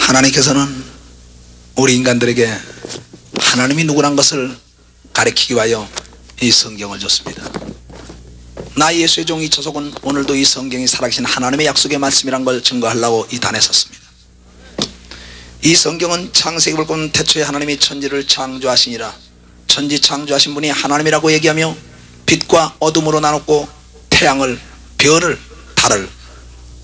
하나님께서는 우리 인간들에게 하나님이 누구란 것을 가르치기 위하여 이 성경을 줬습니다. 나 예수의 종 이초석은 오늘도 이 성경이 살아계신 하나님의 약속의 말씀이란 걸 증거하려고 이 단에 섰습니다. 이 성경은 창세기를 보면 태초에 하나님이 천지를 창조하시니라, 천지 창조하신 분이 하나님이라고 얘기하며 빛과 어둠으로 나눴고 태양을, 별을, 달을,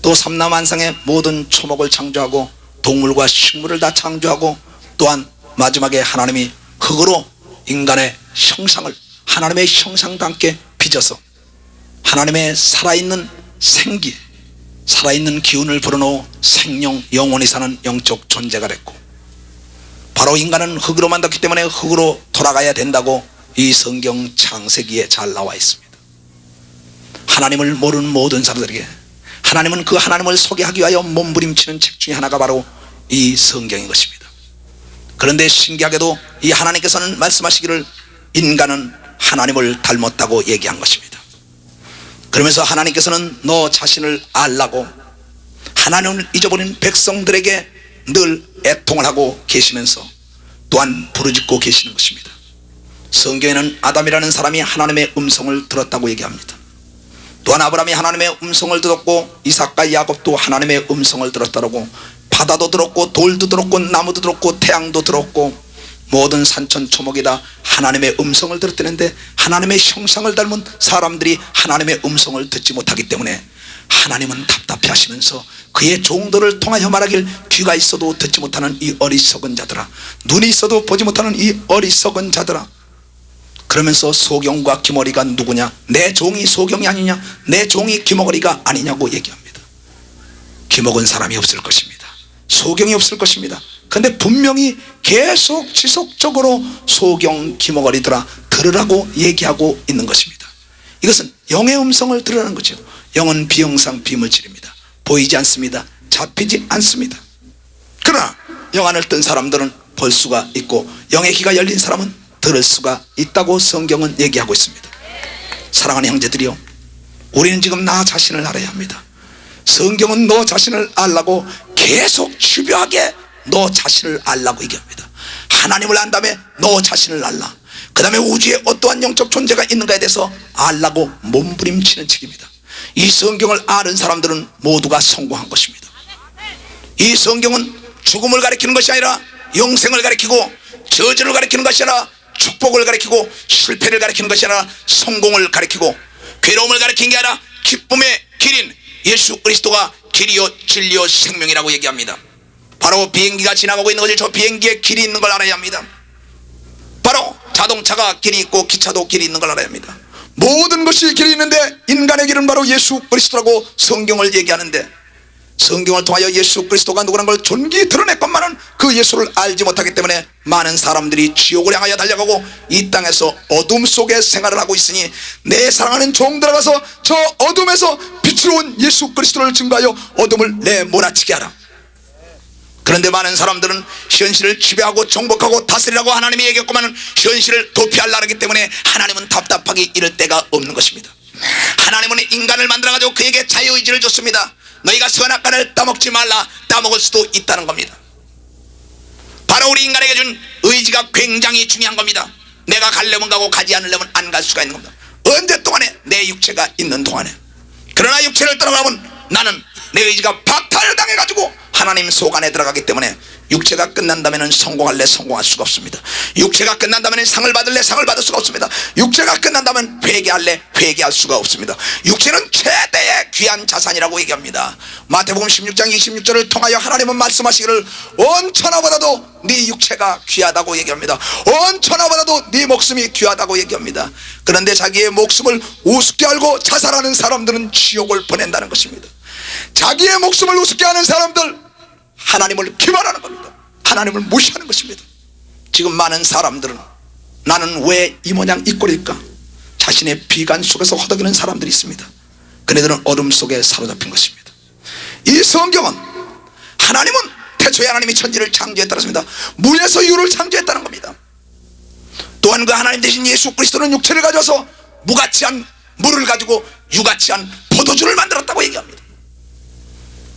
또 삼라만상의 모든 초목을 창조하고 동물과 식물을 다 창조하고, 또한 마지막에 하나님이 흙으로 인간의 형상을 하나님의 형상과 함께 빚어서 하나님의 살아있는 생기, 살아있는 기운을 불어넣어 생명, 영원히 사는 영적 존재가 됐고, 바로 인간은 흙으로 만들었기 때문에 흙으로 돌아가야 된다고 이 성경 창세기에 잘 나와 있습니다. 하나님을 모르는 모든 사람들에게 하나님은 그 하나님을 소개하기 위하여 몸부림치는 책 중에 하나가 바로 이 성경인 것입니다. 그런데 신기하게도 이 하나님께서는 말씀하시기를 인간은 하나님을 닮았다고 얘기한 것입니다. 그러면서 하나님께서는 너 자신을 알라고 하나님을 잊어버린 백성들에게 늘 애통을 하고 계시면서 또한 부르짖고 계시는 것입니다. 성경에는 아담이라는 사람이 하나님의 음성을 들었다고 얘기합니다. 또한 아브라함이 하나님의 음성을 들었고 이삭과 야곱도 하나님의 음성을 들었다고, 바다도 들었고 돌도 들었고 나무도 들었고 태양도 들었고 모든 산천 초목이 다 하나님의 음성을 들었다는데, 하나님의 형상을 닮은 사람들이 하나님의 음성을 듣지 못하기 때문에 하나님은 답답해 하시면서 그의 종들을 통하여 말하길 귀가 있어도 듣지 못하는 이 어리석은 자들아, 눈이 있어도 보지 못하는 이 어리석은 자들아, 그러면서 소경과 기머리가 누구냐? 내 종이 소경이 아니냐? 내 종이 기머리가 아니냐고 얘기합니다. 기먹은 사람이 없을 것입니다. 소경이 없을 것입니다. 그런데 분명히 계속 지속적으로 소경, 기머리들아 들으라고 얘기하고 있는 것입니다. 이것은 영의 음성을 들으라는 거죠. 영은 비영상 비물질입니다. 보이지 않습니다. 잡히지 않습니다. 그러나 영 안을 뜬 사람들은 볼 수가 있고 영의 귀가 열린 사람은 들을 수가 있다고 성경은 얘기하고 있습니다. 사랑하는 형제들이요, 우리는 지금 나 자신을 알아야 합니다. 성경은 너 자신을 알라고 계속 집요하게 너 자신을 알라고 얘기합니다. 하나님을 안 다음에 너 자신을 알라, 그 다음에 우주에 어떠한 영적 존재가 있는가에 대해서 알라고 몸부림치는 책입니다. 이 성경을 아는 사람들은 모두가 성공한 것입니다. 이 성경은 죽음을 가리키는 것이 아니라 영생을 가리키고, 저주를 가리키는 것이 아니라 축복을 가리키고, 실패를 가리키는 것이 아니라 성공을 가리키고, 괴로움을 가리키는 게 아니라 기쁨의 길인 예수 그리스도가 길이요 진리요 생명이라고 얘기합니다. 바로 비행기가 지나가고 있는 것이 저 비행기에 길이 있는 걸 알아야 합니다. 바로 자동차가 길이 있고 기차도 길이 있는 걸 알아야 합니다. 모든 것이 길이 있는데 인간의 길은 바로 예수 그리스도라고 성경을 얘기하는데, 성경을 통하여 예수 그리스도가 누구라는 걸 존귀히 드러냈건만은 그 예수를 알지 못하기 때문에 많은 사람들이 지옥을 향하여 달려가고 이 땅에서 어둠 속에 생활을 하고 있으니, 내 사랑하는 종들아 가서 저 어둠에서 빛으로 온 예수 그리스도를 증거하여 어둠을 내몰아치게 하라. 그런데 많은 사람들은 현실을 지배하고 정복하고 다스리라고 하나님이 얘기했건만은 현실을 도피하려고 하기 때문에 하나님은 답답하게 이럴 데가 없는 것입니다. 하나님은 인간을 만들어가지고 그에게 자유의지를 줬습니다. 너희가 선악과를 따먹지 말라, 따먹을 수도 있다는 겁니다. 바로 우리 인간에게 준 의지가 굉장히 중요한 겁니다. 내가 가려면 가고 가지 않으려면 안 갈 수가 있는 겁니다. 언제 동안에? 내 육체가 있는 동안에. 그러나 육체를 떠나가면 나는 내 의지가 박탈당해가지고 하나님 속 안에 들어가기 때문에 육체가 끝난다면 성공할래 성공할 수가 없습니다. 육체가 끝난다면 상을 받을래 상을 받을 수가 없습니다. 육체가 끝난다면 회개할래 회개할 수가 없습니다. 육체는 최대의 귀한 자산이라고 얘기합니다. 마태복음 16장 26절을 통하여 하나님은 말씀하시기를 온 천하보다도 네 육체가 귀하다고 얘기합니다. 온 천하보다도 네 목숨이 귀하다고 얘기합니다. 그런데 자기의 목숨을 우습게 알고 자살하는 사람들은 지옥을 보낸다는 것입니다. 자기의 목숨을 우습게 하는 사람들, 하나님을 기만하는 겁니다. 하나님을 무시하는 것입니다. 지금 많은 사람들은 나는 왜 이 모양 이 꼴일까? 자신의 비관 속에서 허덕이는 사람들이 있습니다. 그네들은 어둠 속에 사로잡힌 것입니다. 이 성경은 하나님은 태초에 하나님이 천지를 창조했다는 것입니다. 물에서 유를 창조했다는 겁니다. 또한 그 하나님 대신 예수 그리스도는 육체를 가져서 무가치한 물을 가지고 유가치한 포도주를 만들었다고 얘기합니다.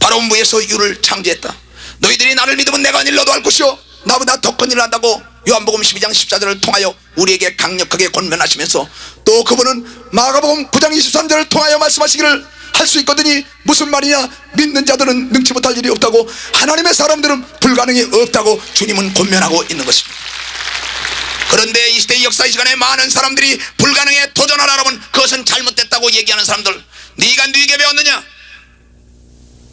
바로 무에서 유를 창조했다. 너희들이 나를 믿으면 내가 일러도 할 것이요 나보다 더 큰 일을 한다고 요한복음 12장 14절을 통하여 우리에게 강력하게 권면하시면서, 또 그분은 마가복음 9장 23절을 통하여 말씀하시기를 할 수 있거든이 무슨 말이냐, 믿는 자들은 능치 못할 일이 없다고, 하나님의 사람들은 불가능이 없다고 주님은 권면하고 있는 것입니다. 그런데 이 시대의 역사 이 시간에 많은 사람들이 불가능에 도전하라면 그것은 잘못됐다고 얘기하는 사람들, 네가 누구에게 배웠느냐?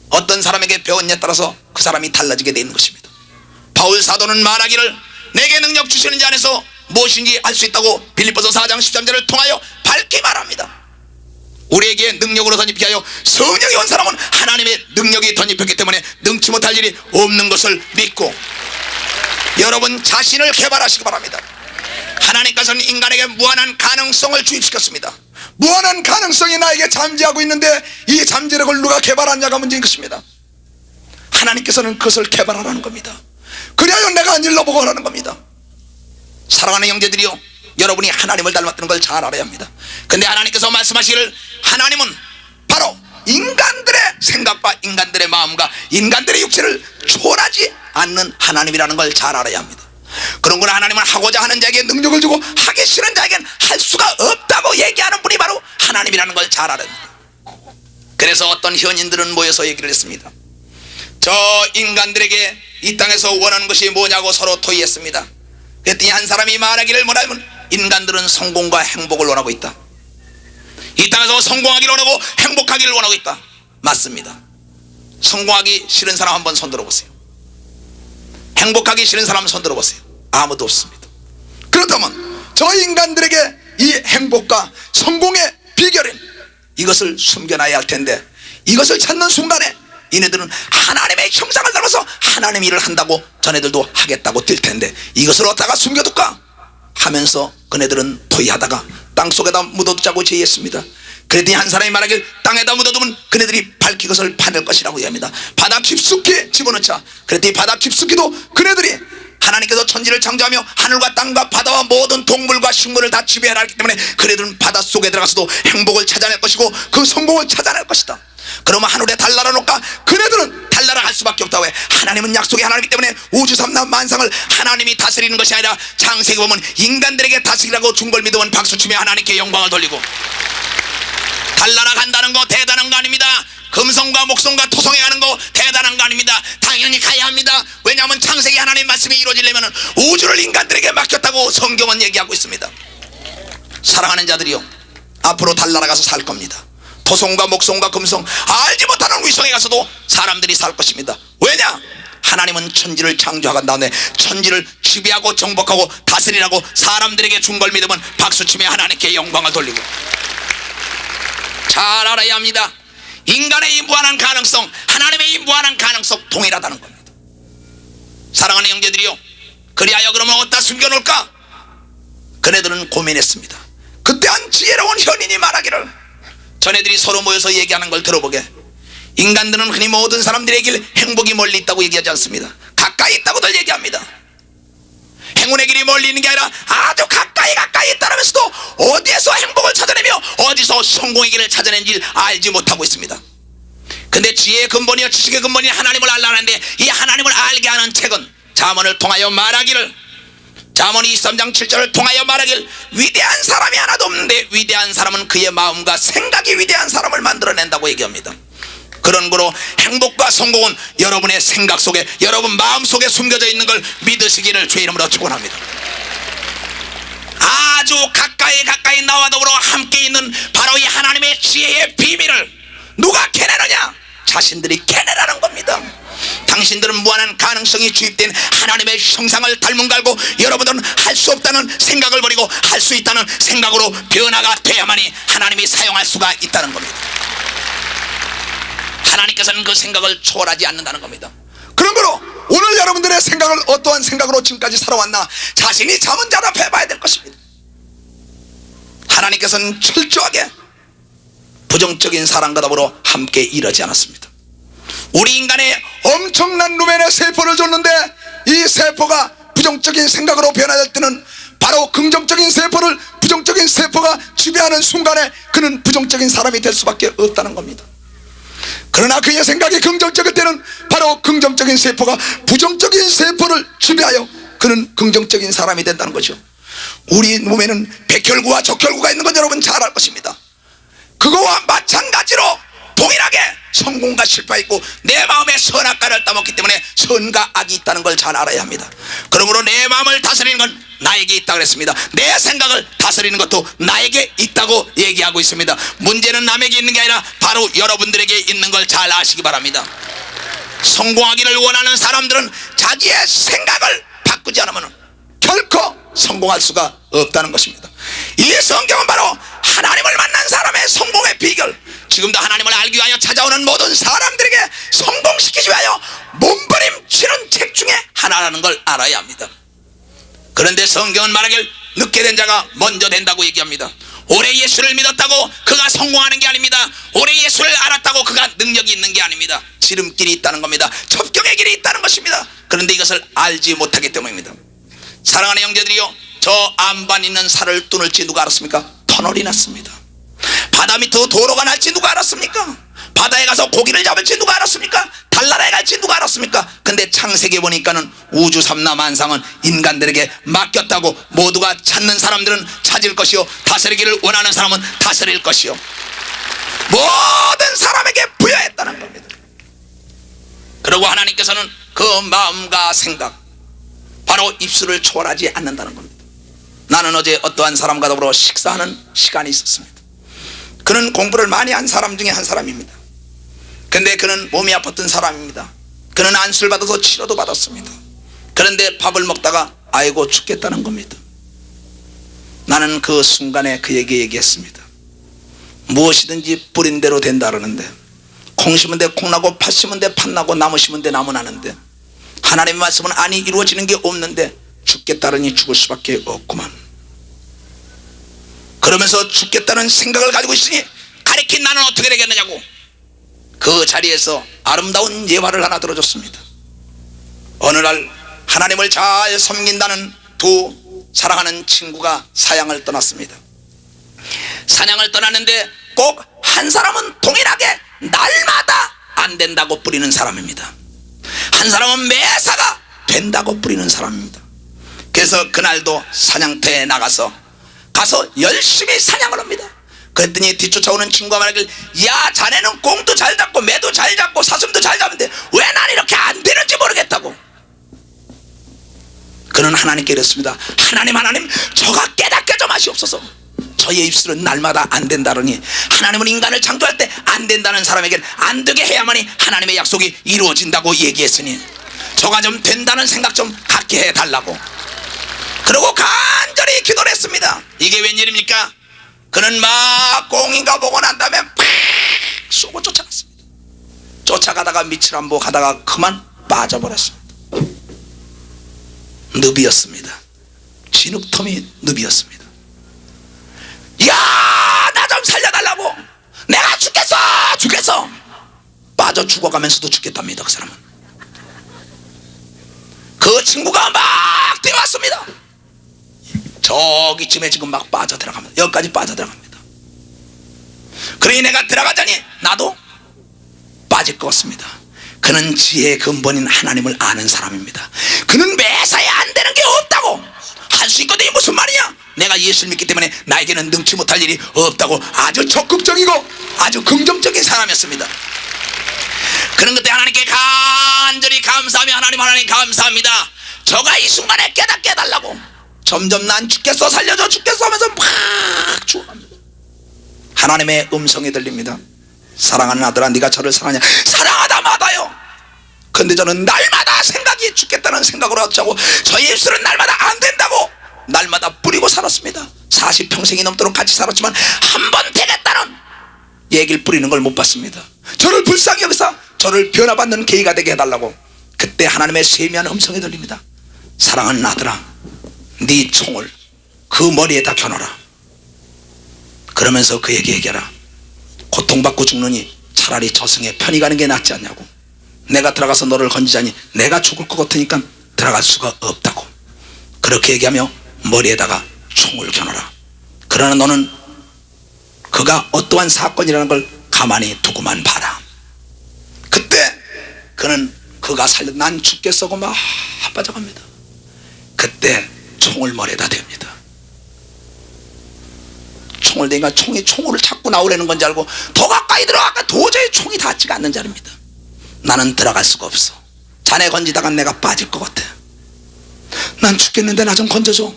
어떤 사람에게 배웠냐에 따라서 그 사람이 달라지게 되는 것입니다. 바울 사도는 말하기를 내게 능력 주시는 자 안에서 무엇인지 알 수 있다고 빌립보서 4장 13절을 통하여 밝히 말합니다. 우리에게 능력으로 덧입히게 하여 성령이 온 사람은 하나님의 능력이 덧입혔기 때문에 능치 못할 일이 없는 것을 믿고, 여러분 자신을 개발하시기 바랍니다. 하나님께서는 인간에게 무한한 가능성을 주입시켰습니다. 무한한 가능성이 나에게 잠재하고 있는데 이 잠재력을 누가 개발하냐가 문제인 것입니다. 하나님께서는 그것을 개발하라는 겁니다. 그래야 내가 안 일러보고 하라는 겁니다. 사랑하는 형제들이요, 여러분이 하나님을 닮았다는 걸 잘 알아야 합니다. 근데 하나님께서 말씀하시기를 하나님은 바로 인간들의 생각과 인간들의 마음과 인간들의 육체를 초월하지 않는 하나님이라는 걸 잘 알아야 합니다. 그런구나. 하나님은 하고자 하는 자에게 능력을 주고 하기 싫은 자에게는 할 수가 없다고 얘기하는 분이 바로 하나님이라는 걸 잘 알아야 합니다. 그래서 어떤 현인들은 모여서 얘기를 했습니다. 저 인간들에게 이 땅에서 원하는 것이 뭐냐고 서로 토의했습니다. 그랬더니 한 사람이 말하기를 뭐냐면, 인간들은 성공과 행복을 원하고 있다. 이 땅에서 성공하기를 원하고 행복하기를 원하고 있다. 맞습니다. 성공하기 싫은 사람 한번 손 들어보세요. 행복하기 싫은 사람 손 들어보세요. 아무도 없습니다. 그렇다면 저 인간들에게 이 행복과 성공의 비결인 이것을 숨겨놔야 할 텐데, 이것을 찾는 순간에 이네들은 하나님의 형상을 닮아서 하나님 일을 한다고 전애들도 하겠다고 뛸 텐데 이것을 어디다가 숨겨둘까 하면서 그네들은 토의하다가 땅속에다 묻어두자고 제의했습니다. 그랬더니 한 사람이 말하길 땅에다 묻어두면 그네들이 밝히 그것을 파낼 것이라고 얘기합니다. 바다 깊숙이 집어넣자. 그랬더니 바다 깊숙이도 그네들이 하나님께서 천지를 창조하며 하늘과 땅과 바다와 모든 동물과 식물을 다 지배하기 때문에 그네들은 바다 속에 들어가서도 행복을 찾아낼 것이고 그 성공을 찾아낼 것이다. 그러면 하늘에 달나라 놓을까? 그네들은 달나라 할 수밖에 없다고 해. 하나님은 약속의 하나님이기 때문에 우주 삼남 만상을 하나님이 다스리는 것이 아니라 창세기 보면 인간들에게 다스리라고 준 걸 믿으면 박수치며 하나님께 영광을 돌리고, 달나라 간다는 거 대단한 거 아닙니다. 금성과 목성과 토성에 가는 거 대단한 거 아닙니다. 당연히 가야 합니다. 왜냐하면 창세기 하나님 말씀이 이루어지려면 우주를 인간들에게 맡겼다고 성경은 얘기하고 있습니다. 사랑하는 자들이요, 앞으로 달나라 가서 살 겁니다. 토성과 목성과 금성, 알지 못하는 위성에 가서도 사람들이 살 것입니다. 왜냐? 하나님은 천지를 창조한 다음에 천지를 지배하고 정복하고 다스리라고 사람들에게 준 걸 믿으면 박수치며 하나님께 영광을 돌리고, 잘 알아야 합니다. 인간의 이 무한한 가능성, 하나님의 이 무한한 가능성 동일하다는 겁니다. 사랑하는 형제들이요, 그리하여 그러면 어디다 숨겨놓을까? 그네들은 고민했습니다. 그때 한 지혜로운 현인이 말하기를, 전애들이 서로 모여서 얘기하는 걸 들어보게, 인간들은 흔히 모든 사람들의 길 행복이 멀리 있다고 얘기하지 않습니다. 가까이 있다고들 얘기합니다. 행운의 길이 멀리 있는 게 아니라 아주 가까이 있다면서도 어디에서 행복을 찾아내며 어디서 성공의 길을 찾아낸지 알지 못하고 있습니다. 근데 지혜의 근본이요 지식의 근본인 하나님을 알라는데, 이 하나님을 알게 하는 책은 잠언을 통하여 말하기를, 잠언 23장 7절을 통하여 말하길, 위대한 사람이 하나도 없는데 위대한 사람은 그의 마음과 생각이 위대한 사람을 만들어낸다고 얘기합니다. 그런 거로 행복과 성공은 여러분의 생각 속에, 여러분 마음 속에 숨겨져 있는 걸 믿으시기를 주의 이름으로 축원합니다. 아주 가까이 나와 더불어 함께 있는 바로 이 하나님의 지혜의 비밀을 누가 캐내느냐? 자신들이 캐내라는 겁니다. 당신들은 무한한 가능성이 주입된 하나님의 형상을 닮은 거 알고, 여러분들은 할 수 없다는 생각을 버리고 할 수 있다는 생각으로 변화가 돼야만이 하나님이 사용할 수가 있다는 겁니다. 하나님께서는 그 생각을 초월하지 않는다는 겁니다. 그런 거로 오늘 여러분들의 생각을 어떠한 생각으로 지금까지 살아왔나 자신이 자문자답 해봐야 될 것입니다. 하나님께서는 철저하게 부정적인 사랑과 더불어 함께 일하지 않았습니다. 우리 인간의 엄청난 루멘의 세포를 줬는데 이 세포가 부정적인 생각으로 변화될 때는 바로 긍정적인 세포를 부정적인 세포가 지배하는 순간에 그는 부정적인 사람이 될 수밖에 없다는 겁니다. 그러나 그의 생각이 긍정적일 때는 바로 긍정적인 세포가 부정적인 세포를 지배하여 그는 긍정적인 사람이 된다는 거죠. 우리 몸에는 백혈구와 적혈구가 있는 건 여러분 잘 알 것입니다. 그거와 마찬가지로 동일하게 성공과 실패가 있고 내 마음에 선악과를 따먹기 때문에 선과 악이 있다는 걸 잘 알아야 합니다. 그러므로 내 마음을 다스리는 건 나에게 있다고 그랬습니다. 내 생각을 다스리는 것도 나에게 있다고 얘기하고 있습니다. 문제는 남에게 있는 게 아니라 바로 여러분들에게 있는 걸 잘 아시기 바랍니다. 성공하기를 원하는 사람들은 자기의 생각을 바꾸지 않으면 결코 성공할 수가 없다는 것입니다. 이 성경은 바로 하나님을 만난 사람의 성공의 비결, 지금도 하나님을 알기 위하여 찾아오는 모든 사람들에게 성공시키기 위하여 몸부림치는 책 중에 하나라는 걸 알아야 합니다. 그런데 성경은 말하길 늦게 된 자가 먼저 된다고 얘기합니다. 오래 예수를 믿었다고 그가 성공하는 게 아닙니다. 오래 예수를 알았다고 그가 능력이 있는 게 아닙니다. 지름길이 있다는 겁니다. 접경의 길이 있다는 것입니다. 그런데 이것을 알지 못하기 때문입니다. 사랑하는 형제들이요, 저 안반 있는 산을 뚫을지 누가 알았습니까? 터널이 났습니다. 바다 밑으로 도로가 날지 누가 알았습니까? 바다에 가서 고기를 잡을지 누가 알았습니까? 달나라에 갈지 누가 알았습니까? 근데 창세기에 보니까는 우주 삼라만상은 인간들에게 맡겼다고, 모두가 찾는 사람들은 찾을 것이요 다스리기를 원하는 사람은 다스릴 것이요 모든 사람에게 부여했다는 겁니다. 그리고 하나님께서는 그 마음과 생각, 바로 입술을 초월하지 않는다는 겁니다. 나는 어제 어떠한 사람과 더불어 식사하는 시간이 있었습니다. 그는 공부를 많이 한 사람 중에 한 사람입니다. 근데 그는 몸이 아팠던 사람입니다. 그는 안수를 받아서 치료도 받았습니다. 그런데 밥을 먹다가 아이고 죽겠다는 겁니다. 나는 그 순간에 그에게 얘기했습니다. 무엇이든지 뿌린 대로 된다 그러는데, 콩 심은 데 콩 나고 팥 심은 데 팥 나고 나무 심은 데 나무 나는데, 하나님의 말씀은 아니 이루어지는 게 없는데 죽겠다더니 죽을 수밖에 없구만. 그러면서 죽겠다는 생각을 가지고 있으니 가리킨 나는 어떻게 되겠느냐고 그 자리에서 아름다운 예화를 하나 들어줬습니다. 어느 날 하나님을 잘 섬긴다는 두 사랑하는 친구가 사양을 떠났습니다. 사냥을 떠났는데 꼭 한 사람은 동일하게 날마다 안 된다고 뿌리는 사람입니다. 한 사람은 매사가 된다고 뿌리는 사람입니다. 그래서 그날도 사냥터에 나가서 열심히 사냥을 합니다. 그랬더니 뒤쫓아오는 친구가 말하길, 야 자네는 꽁도 잘 잡고 매도 잘 잡고 사슴도 잘 잡는데 왜 난 이렇게 안 되는지 모르겠다고. 그는 하나님께 이랬습니다. 하나님 저가 깨닫게 좀 하시옵소서. 저의 입술은 날마다 안 된다더니 하나님은 인간을 창조할 때 안 된다는 사람에게 안 되게 해야만이 하나님의 약속이 이루어진다고 얘기했으니 저가 좀 된다는 생각 좀 갖게 해달라고. 그리고 간절히 기도를 했습니다. 이게 웬일입니까? 그는 막 꽁인가 보고 난 다음에 팍 쏘고 쫓아갔습니다. 쫓아가다가 밑을 안 보고 가다가 그만 빠져버렸습니다. 늪이었습니다. 진흙텀이 늪이었습니다. 야 나 좀 살려달라고, 내가 죽겠어 빠져 죽어가면서도 죽겠답니다. 그 사람은. 그 친구가 막 뛰어왔습니다. 저기쯤에 지금 막 빠져 들어갑니다. 여기까지 빠져 들어갑니다. 그러니 내가 들어가자니 나도 빠질 것 같습니다. 그는 지혜의 근본인 하나님을 아는 사람입니다. 그는 매사에 안 되는 게 없다고 할 수 있거든요. 무슨 말이냐? 내가 예수를 믿기 때문에 나에게는 능치 못할 일이 없다고 아주 적극적이고 아주 긍정적인 사람이었습니다. 그는 그때 하나님께 간절히 감사하며 하나님 감사합니다. 저가 이 순간에 깨닫게 해달라고. 점점 난 죽겠어 살려줘 죽겠어 하면서 막 죽어갑니다. 하나님의 음성이 들립니다. 사랑하는 아들아 네가 저를 사랑하냐? 사랑하다 마다요. 근데 저는 날마다 생각이 죽겠다는 생각으로 하고 저의 입술은 날마다 안 된다고 날마다 뿌리고 살았습니다. 40평생이 넘도록 같이 살았지만 한 번 되겠다는 얘기를 뿌리는 걸 못 봤습니다. 저를 불쌍히 여기서 저를 변화받는 계기가 되게 해달라고. 그때 하나님의 세미한 음성이 들립니다. 사랑하는 아들아 네 총을 그 머리에다 겨눠라. 그러면서 그에게 얘기하라. 고통받고 죽느니 차라리 저승에 편히 가는 게 낫지 않냐고. 내가 들어가서 너를 건지자니 내가 죽을 것 같으니까 들어갈 수가 없다고. 그렇게 얘기하며 머리에다가 총을 겨눠라. 그러나 너는 그가 어떠한 사건이라는 걸 가만히 두고만 봐라. 그가 살려 난 죽겠어고 막 빠져갑니다. 그때 총을 머리에다 댑니다. 총을 대니까 총을 자꾸 나오려는 건지 알고 더 가까이 들어가니까 도저히 총이 닿지가 않는 자리입니다. 나는 들어갈 수가 없어. 자네 건지다가 내가 빠질 것 같아. 난 죽겠는데 나 좀 건져줘.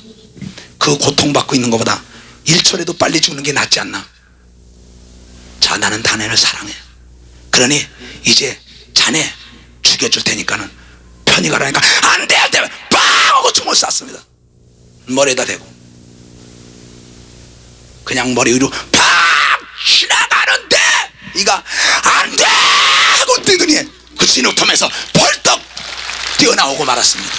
그 고통받고 있는 것보다 1초라도 빨리 죽는 게 낫지 않나. 자, 나는 자네를 사랑해. 그러니 이제 자네 죽여줄 테니까는 편히 가라니까 안돼 안돼 빵 하고 총을 쐈습니다. 머리에다 대고 그냥 머리 위로 팍 지나가는데 이가 안돼 하고 뛰더니 그 진흙통에서 벌떡 뛰어나오고 말았습니다.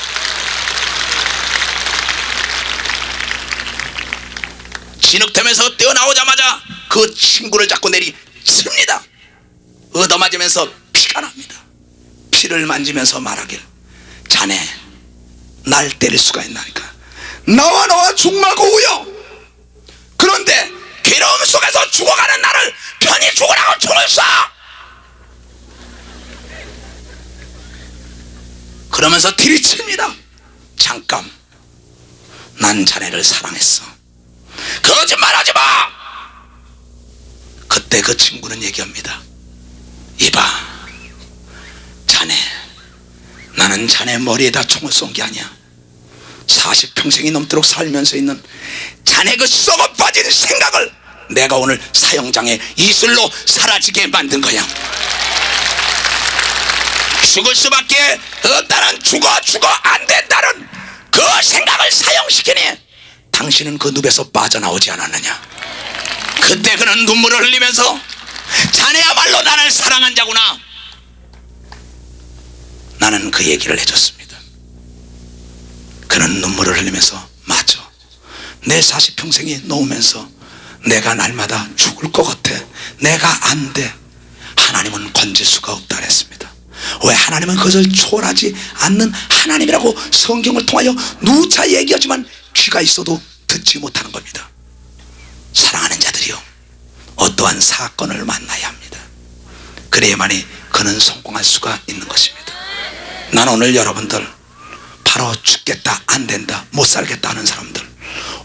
진흙통에서 뛰어나오자마자 그 친구를 잡고 내리칩니다. 얻어맞으면서 피가 납니다. 피를 만지면서 말하길 자네 날 때릴 수가 있나니까 나와 죽마고 우여. 그런데 괴로움 속에서 죽어가는 나를 편히 죽으라고 총을 쏴. 그러면서 들이칩니다. 잠깐 난 자네를 사랑했어. 거짓말하지 마. 그때 그 친구는 얘기합니다. 이봐 자네, 나는 자네 머리에다 총을 쏜 게 아니야. 40평생이 넘도록 살면서 있는 자네 그 썩어 빠진 생각을 내가 오늘 사형장의 이슬로 사라지게 만든 거야. 죽을 수밖에 없다는 죽어 안 된다는 그 생각을 사형시키니 당신은 그 늪에서 빠져나오지 않았느냐. 그때 그는 눈물을 흘리면서 자네야말로 나를 사랑한 자구나. 나는 그 얘기를 해줬습니다. 그는 눈물을 흘리면서 맞아, 내 40평생이 놓으면서 내가 날마다 죽을 것 같아. 내가 안 돼. 하나님은 건질 수가 없다 그랬습니다. 왜? 하나님은 그것을 초월하지 않는 하나님이라고 성경을 통하여 누차 얘기하지만 귀가 있어도 듣지 못하는 겁니다. 사랑하는 자들이요, 어떠한 사건을 만나야 합니다. 그래야만이 그는 성공할 수가 있는 것입니다. 난 오늘 여러분들 바로 죽겠다, 안 된다, 못 살겠다 하는 사람들,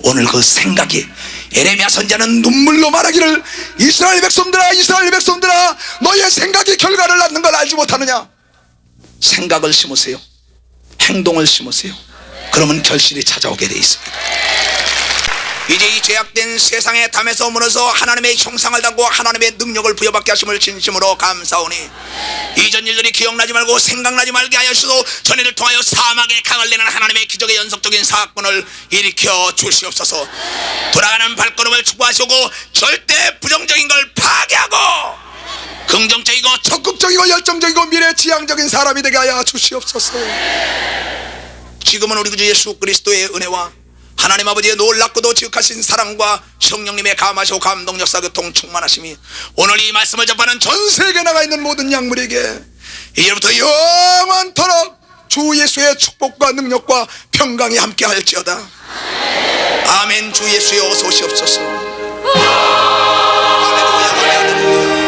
오늘 그 생각이 에레미야 선지자는 눈물로 말하기를 이스라엘 백성들아 너의 생각이 결과를 낳는 걸 알지 못하느냐. 생각을 심으세요. 행동을 심으세요. 그러면 결실이 찾아오게 돼 있습니다. 이제 이 죄악된 세상의 담에서 무너져 하나님의 형상을 담고 하나님의 능력을 부여받게 하심을 진심으로 감사오니 이전 일들이 기억나지 말고 생각나지 말게 하여주시고 전해를 통하여 사막의 강을 내는 하나님의 기적의 연속적인 사건을 일으켜 주시옵소서. 돌아가는 발걸음을 축복하시고 절대 부정적인 걸 파괴하고 긍정적이고 적극적이고 열정적이고 미래지향적인 사람이 되게 하여 주시옵소서. 지금은 우리 구주 예수 그리스도의 은혜와 하나님 아버지의 놀랍고도 지극하신 사랑과 성령님의 감하시고 감동 역사 교통 충만하심이 오늘 이 말씀을 접하는 전 세계에 나가 있는 모든 양물에게 이제부터 영원토록 주 예수의 축복과 능력과 평강이 함께 할지어다. 아멘. 주 예수여 어서 오시옵소서. 할렐루야, 할렐루야.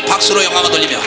박수로 영광을 돌리며